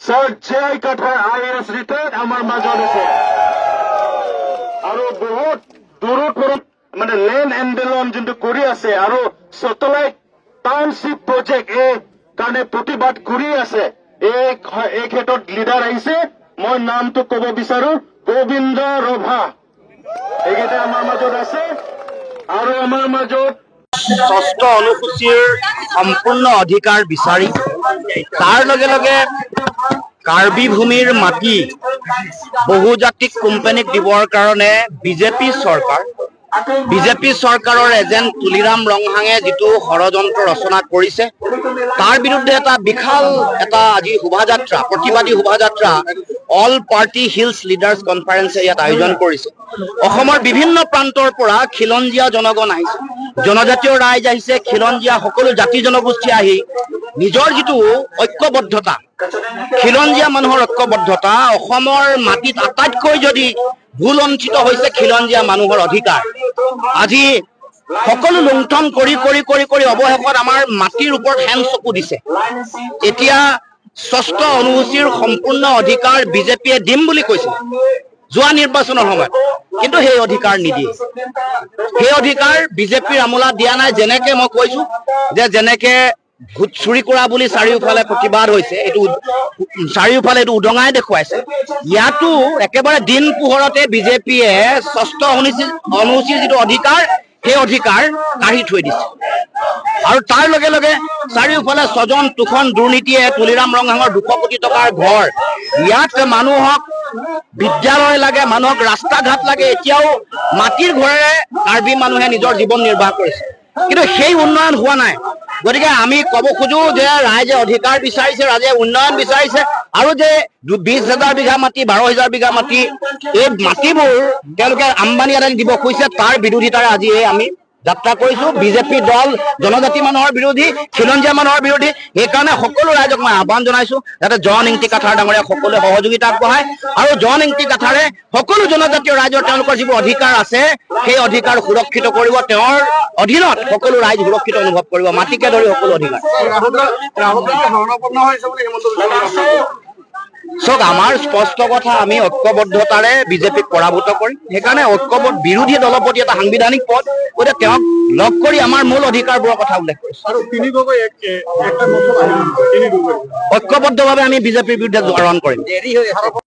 Sir J. Kathar IAS retired Amar Majolese. Aro bahut durut mane land andalon jintu kuri ase aro satellite township project e kane protibad kuri ase ek hetot leader aise moi naam to kobo bisaru Govinda Robha egete amar majot ase aro amar majot ষষ্ঠ অনুসূচীৰ সম্পূৰ্ণ অধিকাৰ বিচাৰি তাৰ লগে লগে কাৰ্বি ভূমিৰ মাটি বহুজাতিক কোম্পানীক দিবৰ কাৰণে বিজেপি চৰকাৰৰ এজেণ্ট তুলিৰাম ৰংহাঙে যিটো ষড়যন্ত্ৰ ৰচনা কৰিছে তাৰ বিৰুদ্ধে এটা বিশাল এটা আজি শোভাযাত্ৰা প্ৰতিবাদী শোভাযাত্ৰা অল পাৰ্টি হিলছ লিডাৰ্ছ কনফাৰেন্সে ইয়াত আয়োজন কৰিছে অসমৰ বিভিন্ন প্ৰান্তৰ পৰা খিলঞ্জীয়া জনগণ আহিছে জনজাতীয় ৰাইজ আহিছে খিলঞ্জীয়া সকলো জাতি জনগোষ্ঠী আহি নিজৰ যিটো ঐক্যবদ্ধতা খিলঞ্জীয়া মানুহৰ ঐক্যবদ্ধতা অসমৰ মাটিত আটাইতকৈ যদি ভুলঞ্চিত হৈছে খিলঞ্জীয়া মানুহৰ অধিকাৰ আজি সকলো লুণ্ঠন কৰি অৱশেষত আমাৰ মাটিৰ ওপৰত হেন চকু দিছে এতিয়া ষষ্ঠ অনুসূচীৰ সম্পূৰ্ণ অধিকাৰ বিজেপিয়ে দিম বুলি কৈছে যোৱা নিৰ্বাচনৰ সময়ত কিন্তু সেই অধিকাৰ নিদিয়ে সেই অধিকাৰ বিজেপিৰ আমোলা দিয়া নাই যেনেকে মই কৈছো যে যেনেকে ভূত চুৰি কৰা বুলি চাৰিওফালে প্ৰতিবাদ হৈছে এইটো চাৰিওফালে এইটো উদঙাই দেখুৱাইছে ইয়াতো একেবাৰে দিন পোহৰতে বিজেপিয়ে ষষ্ঠ অনুসূচীৰ যিটো অধিকাৰ সেই অধিকাৰ কাঢ়ি থৈ দিছে আৰু তাৰ লগে লগে চাৰিওফালে ছজন তুখন দুৰ্নীতিয়ে তুলিৰাম ৰংহাঙৰ 200 কোটি টকাৰ ঘৰ ইয়াত মানুহক বিদ্যালয় লাগে মানুহক ৰাস্তা ঘাট লাগে এতিয়াও মাটিৰ ঘৰেৰে কাৰ্বি মানুহে নিজৰ জীৱন নিৰ্বাহ কৰিছে কিন্তু সেই উন্নয়ন হোৱা নাই গতিকে আমি কব খোজো যে ৰাইজে অধিকাৰ বিচাৰিছে ৰাইজে উন্নয়ন বিচাৰিছে আৰু যে 20,000 বিঘা মাটি 12,000 বিঘা মাটি এই মাটিবোৰ তেওঁলোকে আম্বানী আদানী দিব খুজিছে তাৰ বিৰোধিতাৰে আজি আমি যাত্ৰা কৰিছো। বিজেপি দল জনজাতি মানুহৰ বিৰোধী, খিলঞ্জীয়া মানুহৰ বিৰোধী। সেইকাৰণে সকলো ৰাইজক মই আহ্বান জনাইছো যাতে জন ইংতি কাঠাৰ ডাঙৰীয়া সকলোৱে সহযোগিতা আগবঢ়ায় আৰু জন ইংতি কাঠাৰে সকলো জনজাতীয় ৰাইজৰ তেওঁলোকৰ যিবোৰ অধিকাৰ আছে সেই অধিকাৰ সুৰক্ষিত কৰিব। তেওঁৰ অধীনত সকলো ৰাইজ সুৰক্ষিত অনুভৱ কৰিব, মাটিকে ধৰি সকলো অধিকাৰ। চাওক, আমাৰ স্পষ্ট কথা, আমি ঐক্যবদ্ধতাৰে বিজেপিক পৰাভূত কৰিম। সেইকাৰণে ঐক্যবদ্ধ বিৰোধী দলৰ প্ৰতি এটা সাংবিধানিক পদ, গতিকে তেওঁক লগ কৰি আমাৰ মূল অধিকাৰবোৰৰ কথা উল্লেখ কৰিছো। ঐক্যবদ্ধভাৱে আমি বিজেপিৰ বিৰুদ্ধে আহৰণ কৰিম।